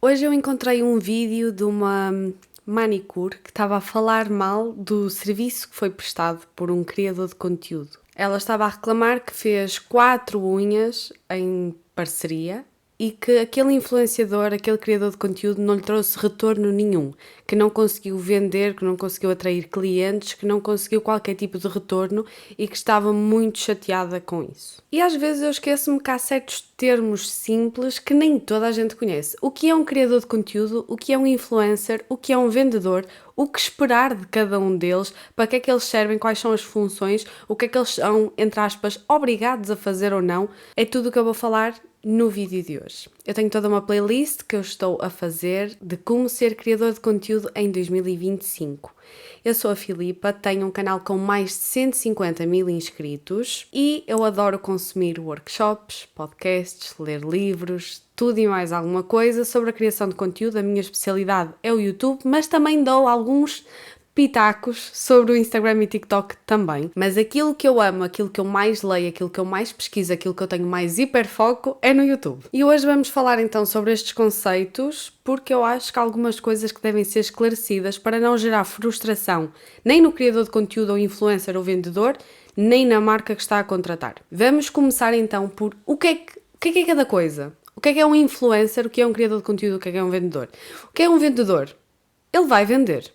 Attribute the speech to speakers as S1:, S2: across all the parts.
S1: Hoje eu encontrei um vídeo de uma manicure que estava a falar mal do serviço que foi prestado por um criador de conteúdo. Ela estava a reclamar que fez 4 unhas em parceria e que aquele influenciador, aquele criador de conteúdo não lhe trouxe retorno nenhum, que não conseguiu vender, que não conseguiu atrair clientes, que não conseguiu qualquer tipo de retorno e que estava muito chateada com isso. E às vezes eu esqueço-me que há certos termos simples que nem toda a gente conhece. O que é um criador de conteúdo, o que é um influencer, o que é um vendedor, o que esperar de cada um deles, para que é que eles servem, quais são as funções, o que é que eles são, entre aspas, obrigados a fazer ou não, é tudo o que eu vou falar no vídeo de hoje. Eu tenho toda uma playlist que eu estou a fazer de como ser criador de conteúdo em 2025. Eu sou a Filipa, tenho um canal com mais de 150 mil inscritos e eu adoro consumir workshops, podcasts, ler livros, tudo e mais alguma coisa sobre a criação de conteúdo. A minha especialidade é o YouTube, mas também dou alguns pitacos sobre o Instagram e TikTok também. Mas aquilo que eu amo, aquilo que eu mais leio, aquilo que eu mais pesquiso, aquilo que eu tenho mais hiperfoco é no YouTube. E hoje vamos falar então sobre estes conceitos, porque eu acho que há algumas coisas que devem ser esclarecidas para não gerar frustração nem no criador de conteúdo ou influencer ou vendedor, nem na marca que está a contratar. Vamos começar então por o que é cada coisa. O que é um influencer, o que é um criador de conteúdo, o que é um vendedor? O que é um vendedor? Ele vai vender.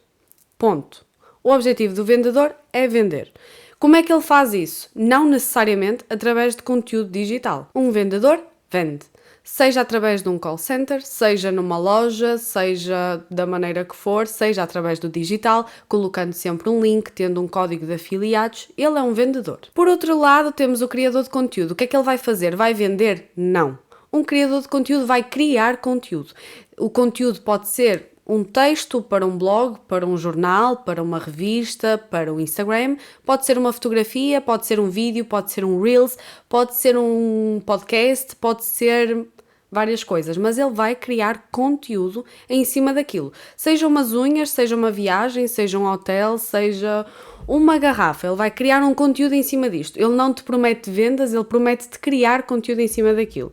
S1: Ponto. O objetivo do vendedor é vender. Como é que ele faz isso? Não necessariamente através de conteúdo digital. Um vendedor vende. Seja através de um call center, seja numa loja, seja da maneira que for, seja através do digital, colocando sempre um link, tendo um código de afiliados, ele é um vendedor. Por outro lado, temos o criador de conteúdo. O que é que ele vai fazer? Vai vender? Não. Um criador de conteúdo vai criar conteúdo. O conteúdo pode ser um texto para um blog, para um jornal, para uma revista, para o Instagram, pode ser uma fotografia, pode ser um vídeo, pode ser um Reels, pode ser um podcast, pode ser várias coisas, mas ele vai criar conteúdo em cima daquilo. Seja umas unhas, seja uma viagem, seja um hotel, seja uma garrafa, ele vai criar um conteúdo em cima disto. Ele não te promete vendas, ele promete-te criar conteúdo em cima daquilo.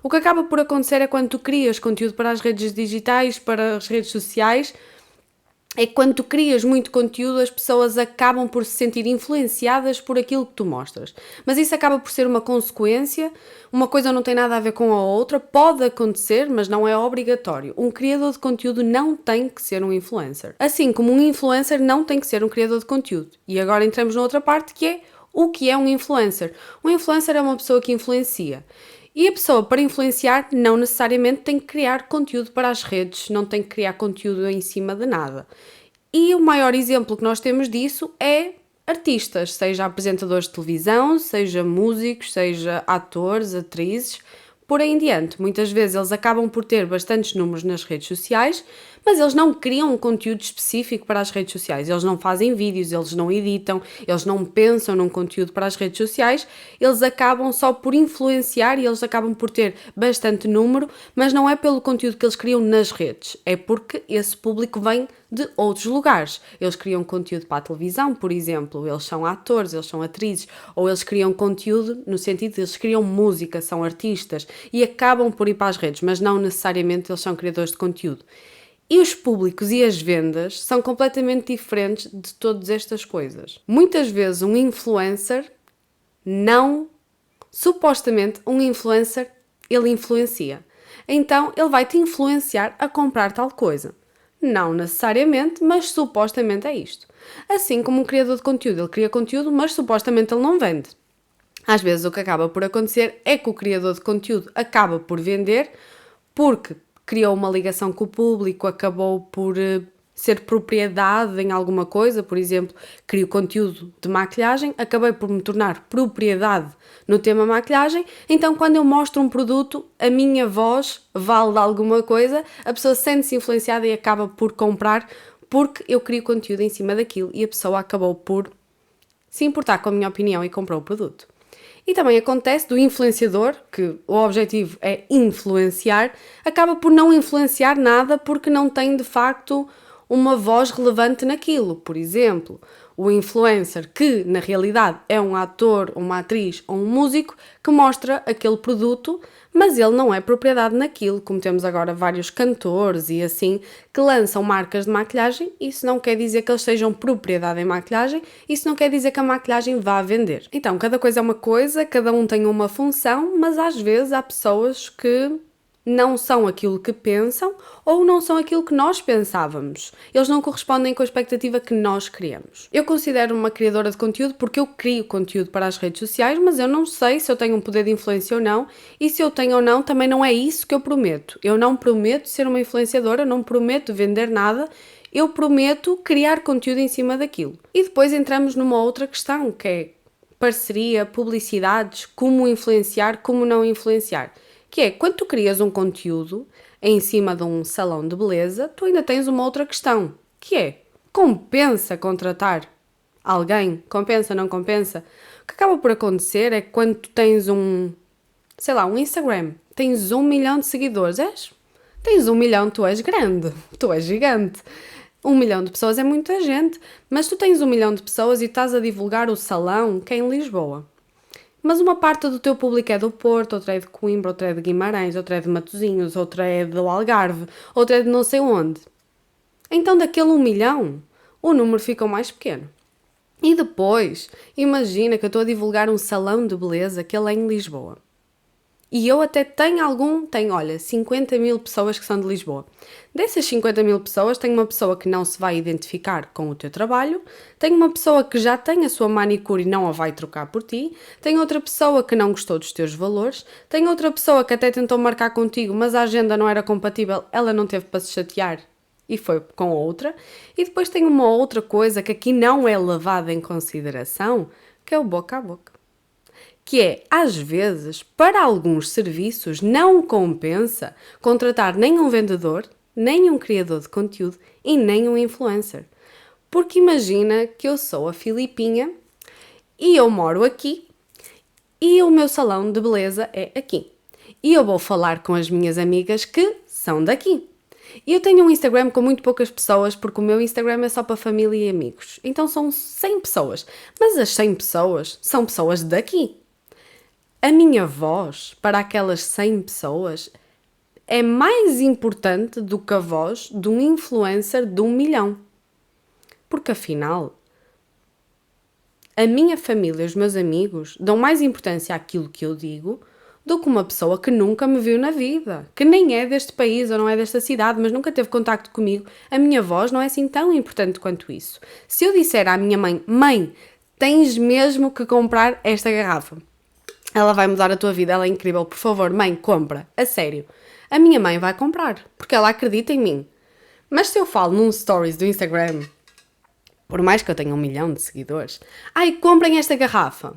S1: O que acaba por acontecer é quando tu crias conteúdo para as redes digitais, para as redes sociais, é que quando tu crias muito conteúdo as pessoas acabam por se sentir influenciadas por aquilo que tu mostras. Mas isso acaba por ser uma consequência, uma coisa não tem nada a ver com a outra, pode acontecer, mas não é obrigatório. Um criador de conteúdo não tem que ser um influencer. Assim como um influencer não tem que ser um criador de conteúdo. E agora entramos na outra parte que é o que é um influencer. Um influencer é uma pessoa que influencia. E a pessoa, para influenciar, não necessariamente tem que criar conteúdo para as redes, não tem que criar conteúdo em cima de nada. E o maior exemplo que nós temos disso é artistas, seja apresentadores de televisão, seja músicos, seja atores, atrizes, por aí em diante. Muitas vezes eles acabam por ter bastantes números nas redes sociais, mas eles não criam um conteúdo específico para as redes sociais. Eles não fazem vídeos, eles não editam, eles não pensam num conteúdo para as redes sociais, eles acabam só por influenciar e eles acabam por ter bastante número, mas não é pelo conteúdo que eles criam nas redes, é porque esse público vem de outros lugares. Eles criam conteúdo para a televisão, por exemplo, eles são atores, eles são atrizes, ou eles criam conteúdo no sentido de eles criam música, são artistas e acabam por ir para as redes, mas não necessariamente eles são criadores de conteúdo. E os públicos e as vendas são completamente diferentes de todas estas coisas. Muitas vezes um influencer supostamente um influencer, ele influencia. Então ele vai te influenciar a comprar tal coisa. Não necessariamente, mas supostamente é isto. Assim como um criador de conteúdo, ele cria conteúdo, mas supostamente ele não vende. Às vezes o que acaba por acontecer é que o criador de conteúdo acaba por vender porque criou uma ligação com o público, acabou por ser propriedade em alguma coisa, por exemplo, crio conteúdo de maquilhagem, acabei por me tornar propriedade no tema maquilhagem, então quando eu mostro um produto, a minha voz vale de alguma coisa, a pessoa sente-se influenciada e acaba por comprar porque eu crio conteúdo em cima daquilo e a pessoa acabou por se importar com a minha opinião e comprou o produto. E também acontece do influenciador, que o objetivo é influenciar, acaba por não influenciar nada porque não tem de facto uma voz relevante naquilo. Por exemplo, o influencer, que na realidade é um ator, uma atriz ou um músico, que mostra aquele produto, mas ele não é propriedade naquilo, como temos agora vários cantores e assim, que lançam marcas de maquilhagem. Isso não quer dizer que eles sejam propriedade em maquilhagem, isso não quer dizer que a maquilhagem vá vender. Então, cada coisa é uma coisa, cada um tem uma função, mas às vezes há pessoas que não são aquilo que pensam ou não são aquilo que nós pensávamos. Eles não correspondem com a expectativa que nós criamos. Eu considero uma criadora de conteúdo porque eu crio conteúdo para as redes sociais, mas eu não sei se eu tenho um poder de influência ou não, e se eu tenho ou não, também não é isso que eu prometo. Eu não prometo ser uma influenciadora, não prometo vender nada, eu prometo criar conteúdo em cima daquilo. E depois entramos numa outra questão, que é parceria, publicidades, como influenciar, como não influenciar. Que é, quando tu crias um conteúdo em cima de um salão de beleza, tu ainda tens uma outra questão, que é, compensa contratar alguém? Compensa, não compensa? O que acaba por acontecer é que quando tu tens um Instagram, tens 1 milhão de seguidores, tens 1 milhão, tu és grande, tu és gigante. 1 milhão de pessoas é muita gente, mas tu tens 1 milhão de pessoas e estás a divulgar o salão que é em Lisboa. Mas uma parte do teu público é do Porto, outra é de Coimbra, outra é de Guimarães, outra é de Matosinhos, outra é do Algarve, outra é de não sei onde. Então daquele 1 milhão, o número fica mais pequeno. E depois, imagina que eu estou a divulgar um salão de beleza que ele é em Lisboa. E eu até tenho 50 mil pessoas que são de Lisboa. Dessas 50 mil pessoas, tenho uma pessoa que não se vai identificar com o teu trabalho, tenho uma pessoa que já tem a sua manicure e não a vai trocar por ti, tenho outra pessoa que não gostou dos teus valores, tenho outra pessoa que até tentou marcar contigo, mas a agenda não era compatível, ela não teve para se chatear e foi com outra. E depois tenho uma outra coisa que aqui não é levada em consideração, que é o boca a boca. Que é, às vezes, para alguns serviços não compensa contratar nem um vendedor, nem um criador de conteúdo e nem um influencer. Porque imagina que eu sou a Filipinha e eu moro aqui e o meu salão de beleza é aqui. E eu vou falar com as minhas amigas que são daqui. E eu tenho um Instagram com muito poucas pessoas, porque o meu Instagram é só para família e amigos. Então são 100 pessoas. Mas as 100 pessoas são pessoas daqui. A minha voz, para aquelas 100 pessoas, é mais importante do que a voz de um influencer de 1 milhão. Porque afinal, a minha família e os meus amigos dão mais importância àquilo que eu digo do que uma pessoa que nunca me viu na vida, que nem é deste país ou não é desta cidade, mas nunca teve contacto comigo. A minha voz não é assim tão importante quanto isso. Se eu disser à minha mãe, mãe, tens mesmo que comprar esta garrafa, ela vai mudar a tua vida, ela é incrível, por favor, mãe, compra, a sério. A minha mãe vai comprar, porque ela acredita em mim. Mas se eu falo num stories do Instagram, por mais que eu tenha 1 milhão de seguidores, ai, comprem esta garrafa.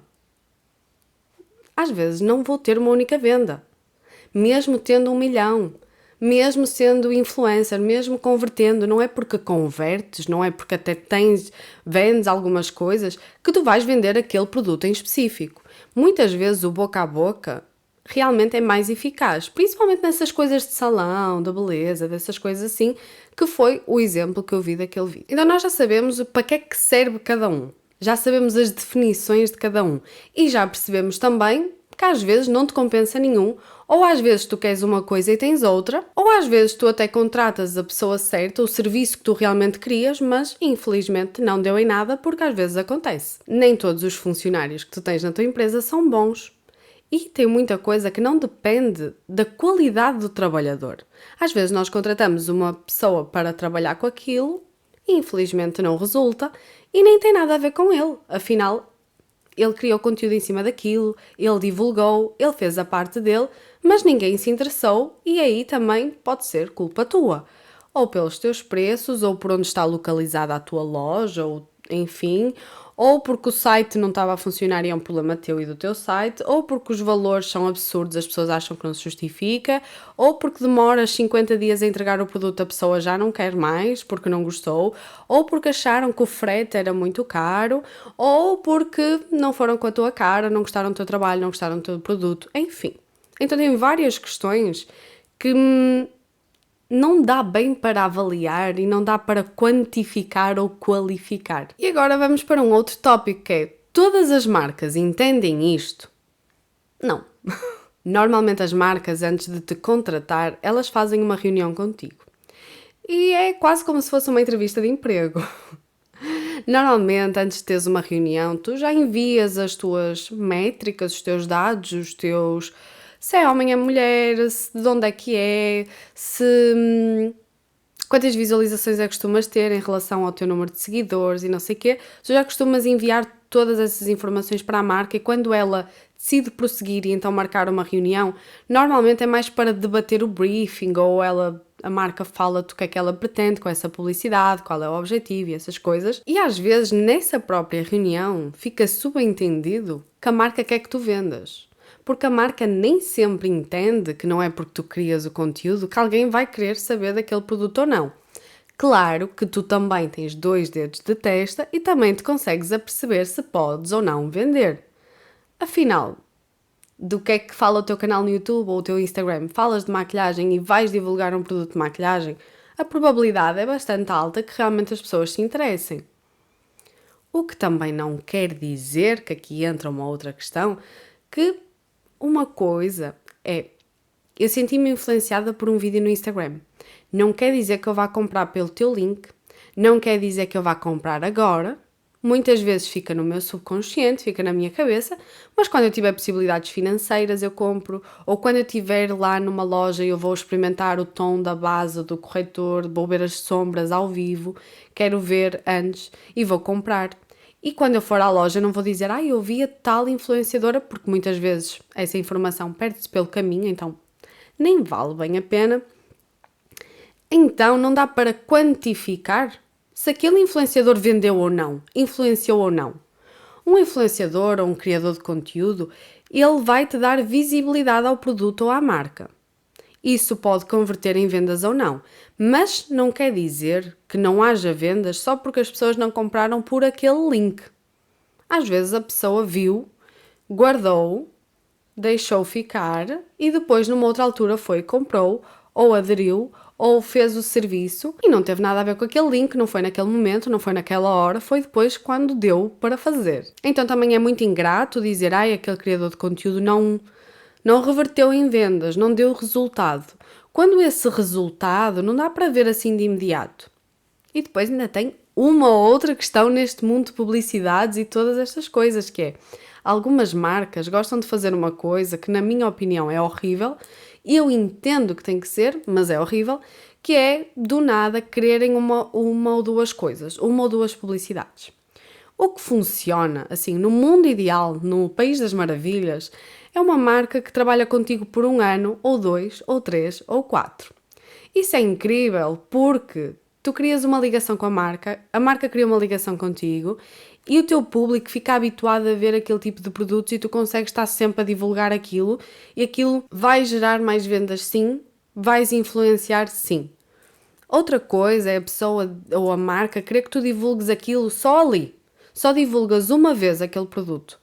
S1: Às vezes não vou ter uma única venda. Mesmo tendo 1 milhão, mesmo sendo influencer, mesmo convertendo, não é porque convertes, não é porque até vendes algumas coisas, que tu vais vender aquele produto em específico. Muitas vezes o boca a boca realmente é mais eficaz, principalmente nessas coisas de salão, da beleza, dessas coisas assim, que foi o exemplo que eu vi daquele vídeo. Então nós já sabemos para que é que serve cada um, já sabemos as definições de cada um e já percebemos também que às vezes não te compensa nenhum, ou às vezes tu queres uma coisa e tens outra, ou às vezes tu até contratas a pessoa certa, o serviço que tu realmente querias, mas infelizmente não deu em nada, porque às vezes acontece. Nem todos os funcionários que tu tens na tua empresa são bons. E tem muita coisa que não depende da qualidade do trabalhador. Às vezes nós contratamos uma pessoa para trabalhar com aquilo, e infelizmente não resulta, e nem tem nada a ver com ele. Afinal, ele criou conteúdo em cima daquilo, ele divulgou, ele fez a parte dele, mas ninguém se interessou e aí também pode ser culpa tua. Ou pelos teus preços, ou por onde está localizada a tua loja, ou enfim, ou porque o site não estava a funcionar e é um problema teu e do teu site, ou porque os valores são absurdos, as pessoas acham que não se justifica, ou porque demoras 50 dias a entregar o produto, a pessoa já não quer mais porque não gostou, ou porque acharam que o frete era muito caro, ou porque não foram com a tua cara, não gostaram do teu trabalho, não gostaram do teu produto, enfim. Então tem várias questões que não dá bem para avaliar e não dá para quantificar ou qualificar. E agora vamos para um outro tópico que é: todas as marcas entendem isto? Não. Normalmente as marcas, antes de te contratar, elas fazem uma reunião contigo. E é quase como se fosse uma entrevista de emprego. Normalmente, antes de teres uma reunião, tu já envias as tuas métricas, os teus dados, os teus... se é homem, é mulher, de onde é que é, se... quantas visualizações é que costumas ter em relação ao teu número de seguidores e não sei o quê. Tu já costumas enviar todas essas informações para a marca e quando ela decide prosseguir e então marcar uma reunião, normalmente é mais para debater o briefing ou a marca fala-te o que é que ela pretende com essa publicidade, qual é o objetivo e essas coisas. E às vezes nessa própria reunião fica subentendido que a marca quer que tu vendas. Porque a marca nem sempre entende que não é porque tu crias o conteúdo que alguém vai querer saber daquele produto ou não. Claro que tu também tens 2 dedos de testa e também te consegues aperceber se podes ou não vender. Afinal, do que é que fala o teu canal no YouTube ou o teu Instagram? Falas de maquilhagem e vais divulgar um produto de maquilhagem? A probabilidade é bastante alta que realmente as pessoas se interessem. O que também não quer dizer, que aqui entra uma outra questão, que uma coisa é, eu senti-me influenciada por um vídeo no Instagram. Não quer dizer que eu vá comprar pelo teu link, não quer dizer que eu vá comprar agora. Muitas vezes fica no meu subconsciente, fica na minha cabeça, mas quando eu tiver possibilidades financeiras eu compro, ou quando eu estiver lá numa loja e eu vou experimentar o tom da base do corretor, vou ver as sombras ao vivo, quero ver antes e vou comprar. E quando eu for à loja não vou dizer, eu vi a tal influenciadora, porque muitas vezes essa informação perde-se pelo caminho, então nem vale bem a pena. Então não dá para quantificar se aquele influenciador vendeu ou não, influenciou ou não. Um influenciador ou um criador de conteúdo, ele vai te dar visibilidade ao produto ou à marca. Isso pode converter em vendas ou não, mas não quer dizer que não haja vendas só porque as pessoas não compraram por aquele link. Às vezes a pessoa viu, guardou, deixou ficar e depois numa outra altura foi e comprou ou aderiu ou fez o serviço e não teve nada a ver com aquele link, não foi naquele momento, não foi naquela hora, foi depois quando deu para fazer. Então também é muito ingrato dizer, aquele criador de conteúdo não reverteu em vendas, não deu resultado. Quando esse resultado não dá para ver assim de imediato. E depois ainda tem uma outra questão neste mundo de publicidades e todas estas coisas, que é, algumas marcas gostam de fazer uma coisa que na minha opinião é horrível, e eu entendo que tem que ser, mas é horrível, que é do nada quererem uma ou duas coisas, uma ou duas publicidades. O que funciona, assim, no mundo ideal, no País das Maravilhas, é uma marca que trabalha contigo por 1 ano, ou 2, ou 3, ou 4. Isso é incrível porque tu crias uma ligação com a marca cria uma ligação contigo e o teu público fica habituado a ver aquele tipo de produtos e tu consegues estar sempre a divulgar aquilo e aquilo vai gerar mais vendas, sim, vais influenciar, sim. Outra coisa é a pessoa ou a marca querer que tu divulgues aquilo só ali. Só divulgas uma vez aquele produto.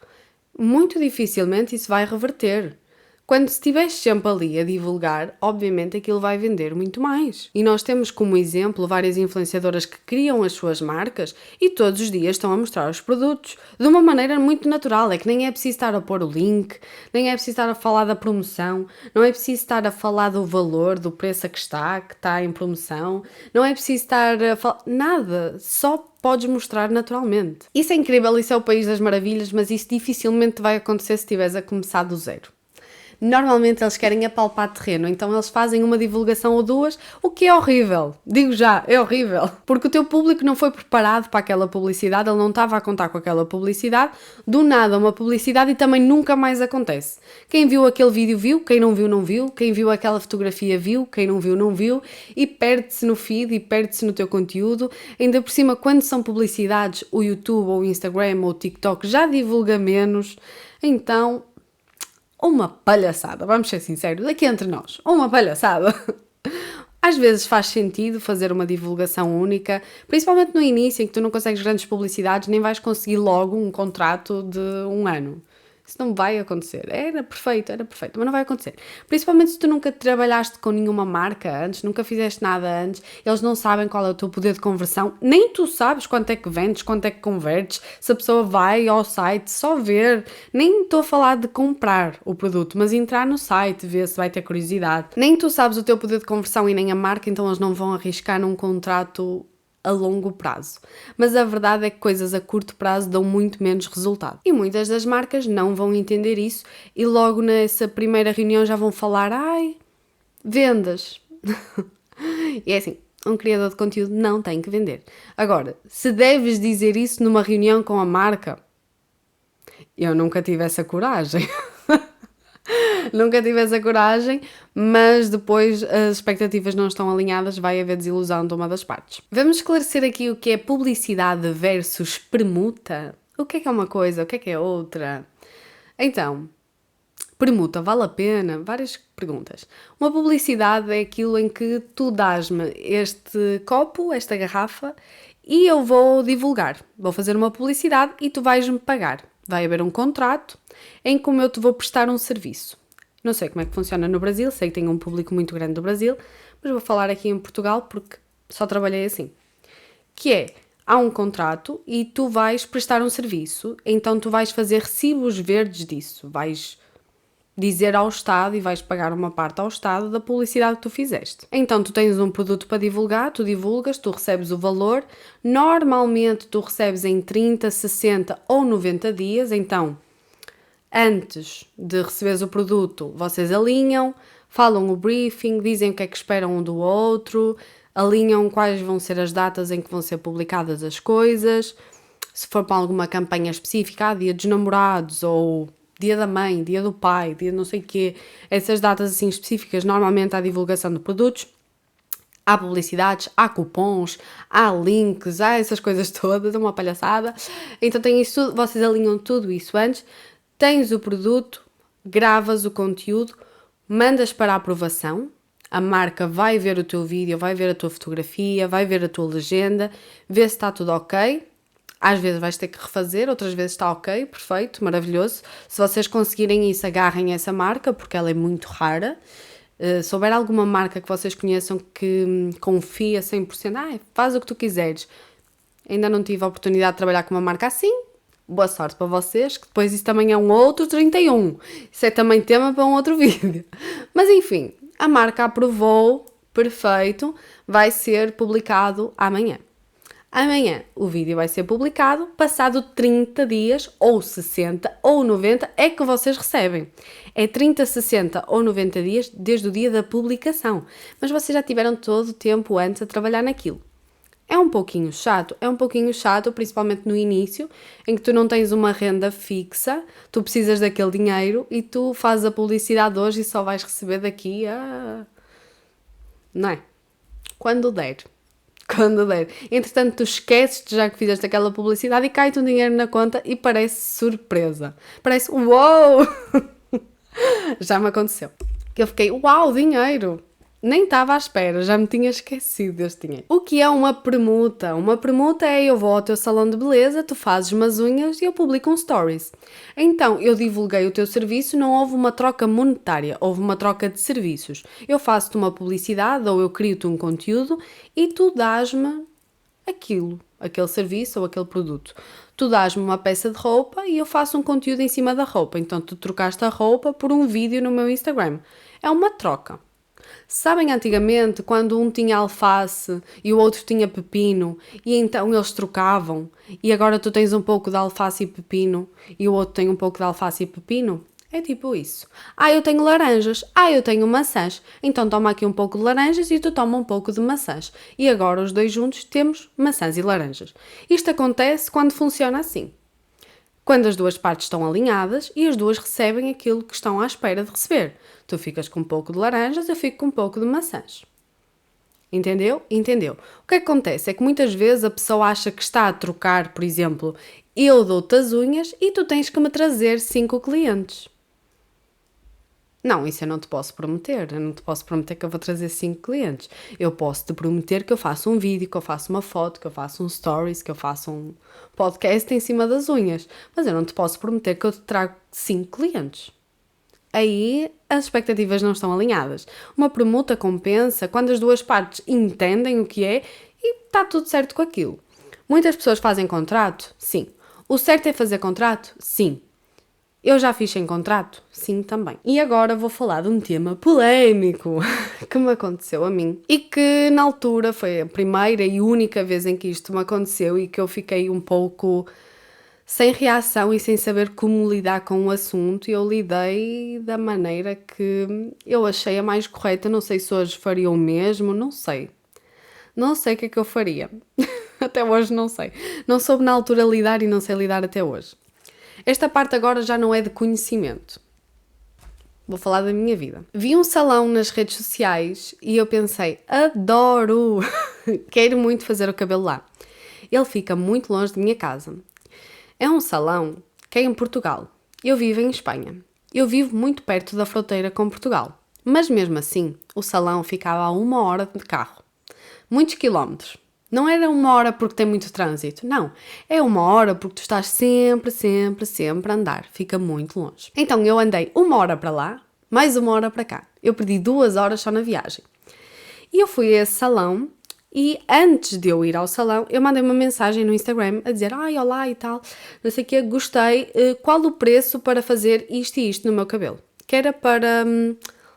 S1: Muito dificilmente isso vai reverter. Quando estiveres sempre ali a divulgar, obviamente aquilo vai vender muito mais. E nós temos como exemplo várias influenciadoras que criam as suas marcas e todos os dias estão a mostrar os produtos de uma maneira muito natural. É que nem é preciso estar a pôr o link, nem é preciso estar a falar da promoção, não é preciso estar a falar do valor, do preço a que está em promoção, não é preciso estar a falar nada, só podes mostrar naturalmente. Isso é incrível, isso é o País das Maravilhas, mas isso dificilmente vai acontecer se estiveres a começar do zero. Normalmente eles querem apalpar terreno, então eles fazem uma divulgação ou duas, o que é horrível. Digo já, é horrível. Porque o teu público não foi preparado para aquela publicidade, ele não estava a contar com aquela publicidade, do nada uma publicidade e também nunca mais acontece. Quem viu aquele vídeo viu, quem não viu, quem viu aquela fotografia viu, quem não viu e perde-se no feed e perde-se no teu conteúdo. Ainda por cima, quando são publicidades, o YouTube ou o Instagram ou o TikTok já divulga menos, então... uma palhaçada, vamos ser sinceros, aqui entre nós, uma palhaçada. Às vezes faz sentido fazer uma divulgação única, principalmente no início em que tu não consegues grandes publicidades, nem vais conseguir logo um contrato de 1 ano. Isso não vai acontecer. Era perfeito, mas não vai acontecer. Principalmente se tu nunca trabalhaste com nenhuma marca antes, nunca fizeste nada antes, eles não sabem qual é o teu poder de conversão, nem tu sabes quanto é que vendes, quanto é que convertes, se a pessoa vai ao site só ver. Nem estou a falar de comprar o produto, mas entrar no site, ver se vai ter curiosidade. Nem tu sabes o teu poder de conversão e nem a marca, então eles não vão arriscar num contrato a longo prazo. Mas a verdade é que coisas a curto prazo dão muito menos resultado. E muitas das marcas não vão entender isso e logo nessa primeira reunião já vão falar: ai, vendas. E é assim, um criador de conteúdo não tem que vender. Agora, se deves dizer isso numa reunião com a marca, eu nunca tive essa coragem. Nunca tive essa coragem, mas depois as expectativas não estão alinhadas, vai haver desilusão de uma das partes. Vamos esclarecer aqui o que é publicidade versus permuta? O que é uma coisa, o que é outra? Então, permuta, vale a pena? Várias perguntas. Uma publicidade é aquilo em que tu dás-me este copo, esta garrafa, e eu vou divulgar. Vou fazer uma publicidade e tu vais-me pagar. Vai haver um contrato em como eu te vou prestar um serviço. Não sei como é que funciona no Brasil, sei que tem um público muito grande do Brasil, mas vou falar aqui em Portugal porque só trabalhei assim. Que é, há um contrato e tu vais prestar um serviço, então tu vais fazer recibos verdes disso, vais dizer ao Estado e vais pagar uma parte ao Estado da publicidade que tu fizeste. Então tu tens um produto para divulgar, tu divulgas, tu recebes o valor, normalmente tu recebes em 30, 60 ou 90 dias, então antes de receberes o produto, vocês alinham, falam o briefing, dizem o que é que esperam um do outro, alinham quais vão ser as datas em que vão ser publicadas as coisas, se for para alguma campanha específica, dia dos namorados ou dia da mãe, dia do pai, dia não sei o quê, essas datas assim específicas, normalmente há divulgação de produtos, há publicidades, há cupons, há links, há essas coisas todas, é uma palhaçada. Então tem isso tudo, vocês alinham tudo isso antes. Tens o produto, gravas o conteúdo, mandas para a aprovação, a marca vai ver o teu vídeo, vai ver a tua fotografia, vai ver a tua legenda, vê se está tudo ok. Às vezes vais ter que refazer, outras vezes está ok, perfeito, maravilhoso. Se vocês conseguirem isso, agarrem essa marca, porque ela é muito rara. Se houver alguma marca que vocês conheçam que confia 100%, faz o que tu quiseres. Ainda não tive a oportunidade de trabalhar com uma marca assim. Boa sorte para vocês, que depois isso também é um outro 31. Isso é também tema para um outro vídeo. Mas enfim, a marca aprovou, perfeito, vai ser publicado amanhã. Amanhã o vídeo vai ser publicado, passado 30 dias, ou 60, ou 90, é que vocês recebem. É 30, 60 ou 90 dias desde o dia da publicação. Mas vocês já tiveram todo o tempo antes a trabalhar naquilo. É um pouquinho chato, principalmente no início, em que tu não tens uma renda fixa, tu precisas daquele dinheiro e tu fazes a publicidade hoje e só vais receber daqui a... Não é? Quando der. Entretanto, tu esqueces já que fizeste aquela publicidade e cai-te um dinheiro na conta e parece surpresa. Parece, uau! Já me aconteceu. Que eu fiquei, uau, dinheiro! Nem estava à espera, já me tinha esquecido deste dinheiro. O que é uma permuta? Uma permuta é eu vou ao teu salão de beleza, tu fazes umas unhas e eu publico um stories. Então, eu divulguei o teu serviço, não houve uma troca monetária, houve uma troca de serviços. Eu faço-te uma publicidade ou eu crio-te um conteúdo e tu dás-me aquele serviço ou aquele produto. Tu dás-me uma peça de roupa e eu faço um conteúdo em cima da roupa. Então, tu trocaste a roupa por um vídeo no meu Instagram. É uma troca. Sabem antigamente quando um tinha alface e o outro tinha pepino e então eles trocavam e agora tu tens um pouco de alface e pepino e o outro tem um pouco de alface e pepino? É tipo isso. Eu tenho laranjas. Eu tenho maçãs. Então toma aqui um pouco de laranjas e tu toma um pouco de maçãs. E agora os dois juntos temos maçãs e laranjas. Isto acontece quando funciona assim. Quando as duas partes estão alinhadas e as duas recebem aquilo que estão à espera de receber. Tu ficas com um pouco de laranjas, eu fico com um pouco de maçãs. Entendeu? Entendeu. O que acontece é que muitas vezes a pessoa acha que está a trocar, por exemplo, eu dou-te as unhas e tu tens que me trazer 5 clientes. Não, isso eu não te posso prometer. Eu não te posso prometer que eu vou trazer 5 clientes. Eu posso te prometer que eu faço um vídeo, que eu faço uma foto, que eu faço um stories, que eu faço um podcast em cima das unhas. Mas eu não te posso prometer que eu te trago 5 clientes. Aí as expectativas não estão alinhadas. Uma permuta compensa quando as duas partes entendem o que é e está tudo certo com aquilo. Muitas pessoas fazem contrato? Sim. O certo é fazer contrato? Sim. Eu já fiz sem contrato? Sim, também. E agora vou falar de um tema polémico que me aconteceu a mim e que na altura foi a primeira e única vez em que isto me aconteceu e que eu fiquei um pouco sem reação e sem saber como lidar com o assunto, e eu lidei da maneira que eu achei a mais correta. Não sei se hoje faria o mesmo, não sei. Não sei o que é que eu faria. Até hoje não sei. Não soube na altura lidar e não sei lidar até hoje. Esta parte agora já não é de conhecimento. Vou falar da minha vida. Vi um salão nas redes sociais e eu pensei, adoro! Quero muito fazer o cabelo lá. Ele fica muito longe de minha casa. É um salão que é em Portugal. Eu vivo em Espanha. Eu vivo muito perto da fronteira com Portugal. Mas mesmo assim, o salão ficava a 1 hora de carro. Muitos quilómetros. Não era 1 hora porque tem muito trânsito, não. É 1 hora porque tu estás sempre a andar. Fica muito longe. Então eu andei 1 hora para lá, mais 1 hora para cá. Eu perdi 2 horas só na viagem. E eu fui a esse salão e antes de eu ir ao salão, eu mandei uma mensagem no Instagram a dizer ai, olá e tal, não sei o que, gostei, qual o preço para fazer isto e isto no meu cabelo? Que era para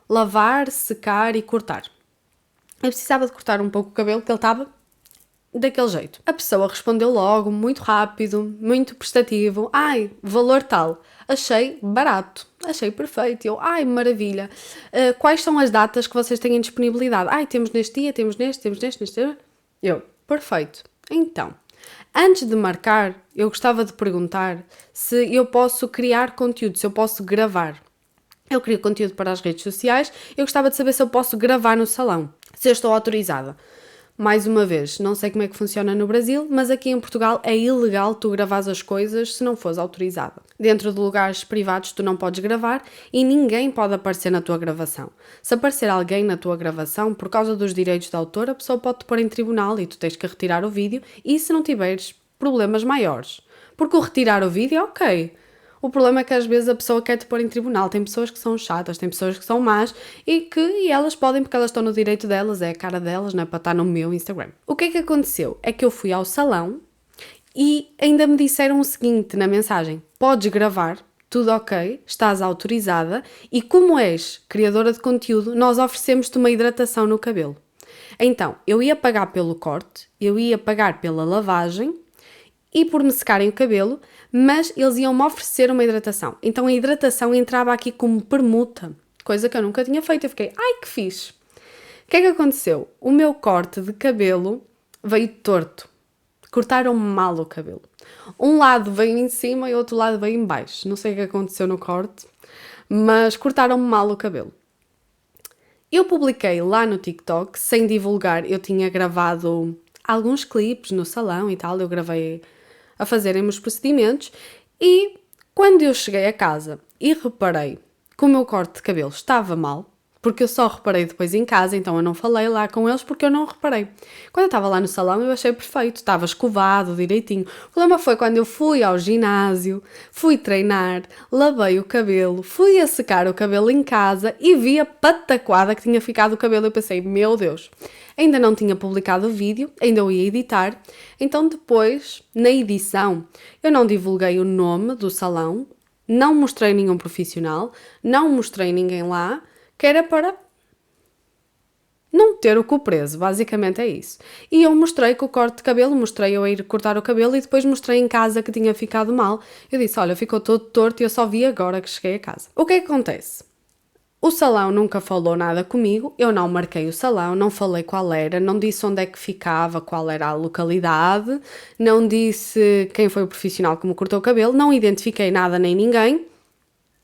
S1: lavar, secar e cortar. Eu precisava de cortar um pouco o cabelo, que ele estava daquele jeito. A pessoa respondeu logo, muito rápido, muito prestativo. Ai, valor tal. Achei barato. Achei perfeito. Eu, ai, maravilha. Quais são as datas que vocês têm disponibilidade? Ai, temos neste dia, temos neste dia. Eu, perfeito. Então, antes de marcar, eu gostava de perguntar se eu posso criar conteúdo, se eu posso gravar. Eu crio conteúdo para as redes sociais, eu gostava de saber se eu posso gravar no salão, se eu estou autorizada. Mais uma vez, não sei como é que funciona no Brasil, mas aqui em Portugal é ilegal tu gravares as coisas se não fores autorizada. Dentro de lugares privados tu não podes gravar e ninguém pode aparecer na tua gravação. Se aparecer alguém na tua gravação, por causa dos direitos de autor, a pessoa pode te pôr em tribunal e tu tens que retirar o vídeo, e se não tiveres problemas maiores. Porque o retirar o vídeo é ok. O problema é que às vezes a pessoa quer te pôr em tribunal. Tem pessoas que são chatas, tem pessoas que são más e elas podem, porque elas estão no direito delas, é a cara delas, não é para estar no meu Instagram. O que é que aconteceu? É que eu fui ao salão e ainda me disseram o seguinte na mensagem: podes gravar, tudo ok, estás autorizada e como és criadora de conteúdo, nós oferecemos-te uma hidratação no cabelo. Então, eu ia pagar pelo corte, eu ia pagar pela lavagem e por me secarem o cabelo, mas eles iam-me oferecer uma hidratação. Então a hidratação entrava aqui como permuta, coisa que eu nunca tinha feito. Eu fiquei, ai que fixe. O que é que aconteceu? O meu corte de cabelo veio torto. Cortaram mal o cabelo. Um lado veio em cima e o outro lado veio em baixo. Não sei o que aconteceu no corte, mas cortaram mal o cabelo. Eu publiquei lá no TikTok, sem divulgar. Eu tinha gravado alguns clipes no salão e tal. Eu gravei a fazerem os procedimentos e quando eu cheguei a casa e reparei que o meu corte de cabelo estava mal, porque eu só reparei depois em casa, então eu não falei lá com eles porque eu não reparei. Quando eu estava lá no salão eu achei perfeito, estava escovado direitinho. O problema foi quando eu fui ao ginásio, fui treinar, lavei o cabelo, fui a secar o cabelo em casa e vi a pataquada que tinha ficado o cabelo. Eu pensei, meu Deus, ainda não tinha publicado o vídeo, ainda eu ia editar, então depois, na edição, eu não divulguei o nome do salão, não mostrei nenhum profissional, não mostrei ninguém lá, que era para não ter o cu preso, basicamente é isso. E eu mostrei que o corte de cabelo, mostrei eu a ir cortar o cabelo e depois mostrei em casa que tinha ficado mal. Eu disse, olha, ficou todo torto e eu só vi agora que cheguei a casa. O que é que acontece? O salão nunca falou nada comigo, eu não marquei o salão, não falei qual era, não disse onde é que ficava, qual era a localidade, não disse quem foi o profissional que me cortou o cabelo, não identifiquei nada nem ninguém.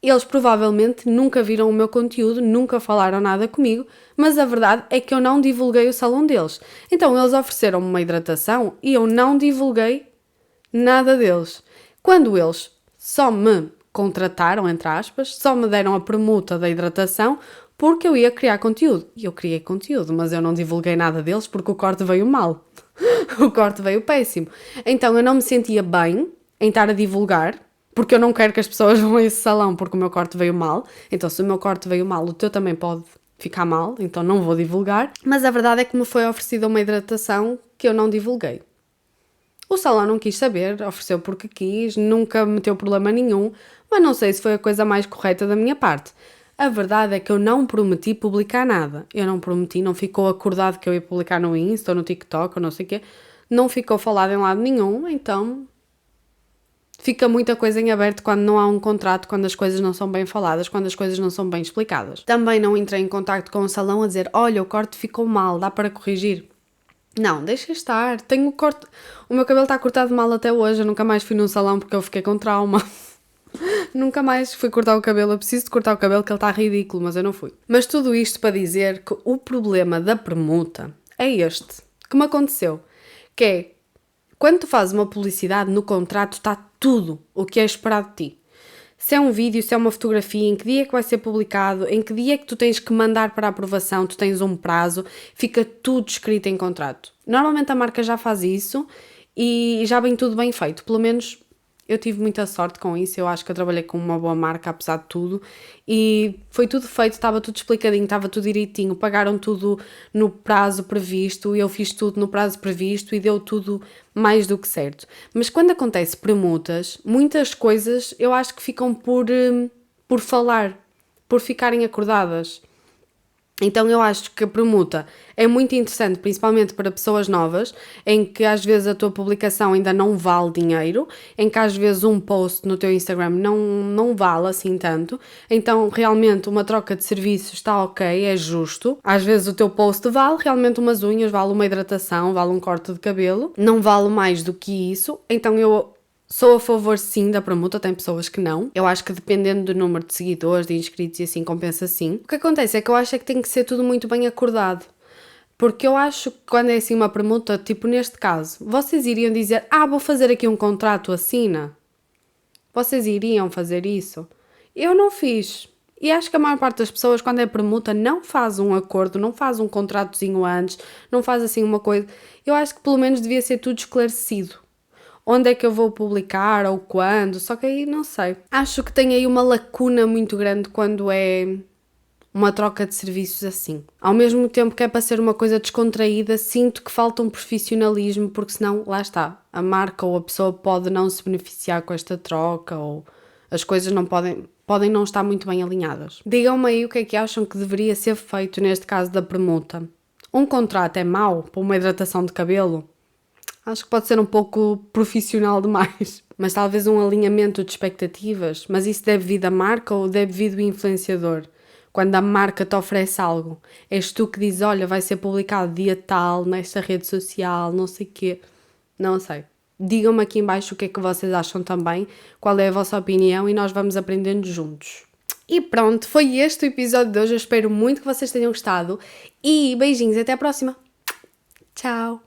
S1: Eles provavelmente nunca viram o meu conteúdo, nunca falaram nada comigo, mas a verdade é que eu não divulguei o salão deles. Então eles ofereceram-me uma hidratação e eu não divulguei nada deles. Quando eles só me contrataram, entre aspas, só me deram a permuta da hidratação porque eu ia criar conteúdo. E eu criei conteúdo, mas eu não divulguei nada deles porque o corte veio mal. O corte veio péssimo. Então eu não me sentia bem em estar a divulgar, porque eu não quero que as pessoas vão a esse salão porque o meu corte veio mal. Então se o meu corte veio mal, o teu também pode ficar mal, então não vou divulgar. Mas a verdade é que me foi oferecida uma hidratação que eu não divulguei. O salão não quis saber, ofereceu porque quis, nunca meteu problema nenhum, mas não sei se foi a coisa mais correta da minha parte. A verdade é que eu não prometi publicar nada. Eu não prometi, não ficou acordado que eu ia publicar no Insta ou no TikTok ou não sei o quê. Não ficou falado em lado nenhum, então fica muita coisa em aberto quando não há um contrato, quando as coisas não são bem faladas, quando as coisas não são bem explicadas. Também não entrei em contacto com o salão a dizer, olha, o corte ficou mal, dá para corrigir. Não, deixa estar, tenho corte... O meu cabelo está cortado mal até hoje, eu nunca mais fui num salão porque eu fiquei com trauma. Nunca mais fui cortar o cabelo, eu preciso de cortar o cabelo que ele está ridículo, mas eu não fui. Mas tudo isto para dizer que o problema da permuta é este, que me aconteceu, que é, quando tu fazes uma publicidade no contrato está tudo o que é esperado de ti. Se é um vídeo, se é uma fotografia, em que dia é que vai ser publicado, em que dia é que tu tens que mandar para a aprovação, tu tens um prazo, fica tudo escrito em contrato. Normalmente a marca já faz isso e já vem tudo bem feito, pelo menos eu tive muita sorte com isso, eu acho que eu trabalhei com uma boa marca apesar de tudo e foi tudo feito, estava tudo explicadinho, estava tudo direitinho, pagaram tudo no prazo previsto, eu fiz tudo no prazo previsto e deu tudo mais do que certo. Mas quando acontece permutas, muitas coisas eu acho que ficam por falar, por ficarem acordadas. Então eu acho que a permuta é muito interessante, principalmente para pessoas novas, em que às vezes a tua publicação ainda não vale dinheiro, em que às vezes um post no teu Instagram não vale assim tanto, então realmente uma troca de serviços está ok, é justo. Às vezes o teu post vale realmente umas unhas, vale uma hidratação, vale um corte de cabelo, não vale mais do que isso, então eu sou a favor sim da permuta, tem pessoas que não. Eu acho que dependendo do número de seguidores, de inscritos e assim, compensa sim. O que acontece é que eu acho é que tem que ser tudo muito bem acordado. Porque eu acho que quando é assim uma permuta, tipo neste caso, vocês iriam dizer, vou fazer aqui um contrato, assina. Vocês iriam fazer isso? Eu não fiz. E acho que a maior parte das pessoas, quando é permuta, não faz um acordo, não faz um contratozinho antes, não faz assim uma coisa. Eu acho que pelo menos devia ser tudo esclarecido. Onde é que eu vou publicar ou quando, só que aí não sei. Acho que tem aí uma lacuna muito grande quando é uma troca de serviços assim. Ao mesmo tempo que é para ser uma coisa descontraída, sinto que falta um profissionalismo, porque senão, lá está, a marca ou a pessoa pode não se beneficiar com esta troca ou as coisas não podem não estar muito bem alinhadas. Digam-me aí o que é que acham que deveria ser feito neste caso da permuta. Um contrato é mau para uma hidratação de cabelo? Acho que pode ser um pouco profissional demais, mas talvez um alinhamento de expectativas, mas isso deve vir da marca ou deve vir do influenciador? Quando a marca te oferece algo, és tu que dizes, olha, vai ser publicado dia tal, nesta rede social, não sei o quê, não sei. Digam-me aqui em baixo o que é que vocês acham também, qual é a vossa opinião e nós vamos aprendendo juntos. E pronto, foi este o episódio de hoje, eu espero muito que vocês tenham gostado e beijinhos, até à próxima. Tchau!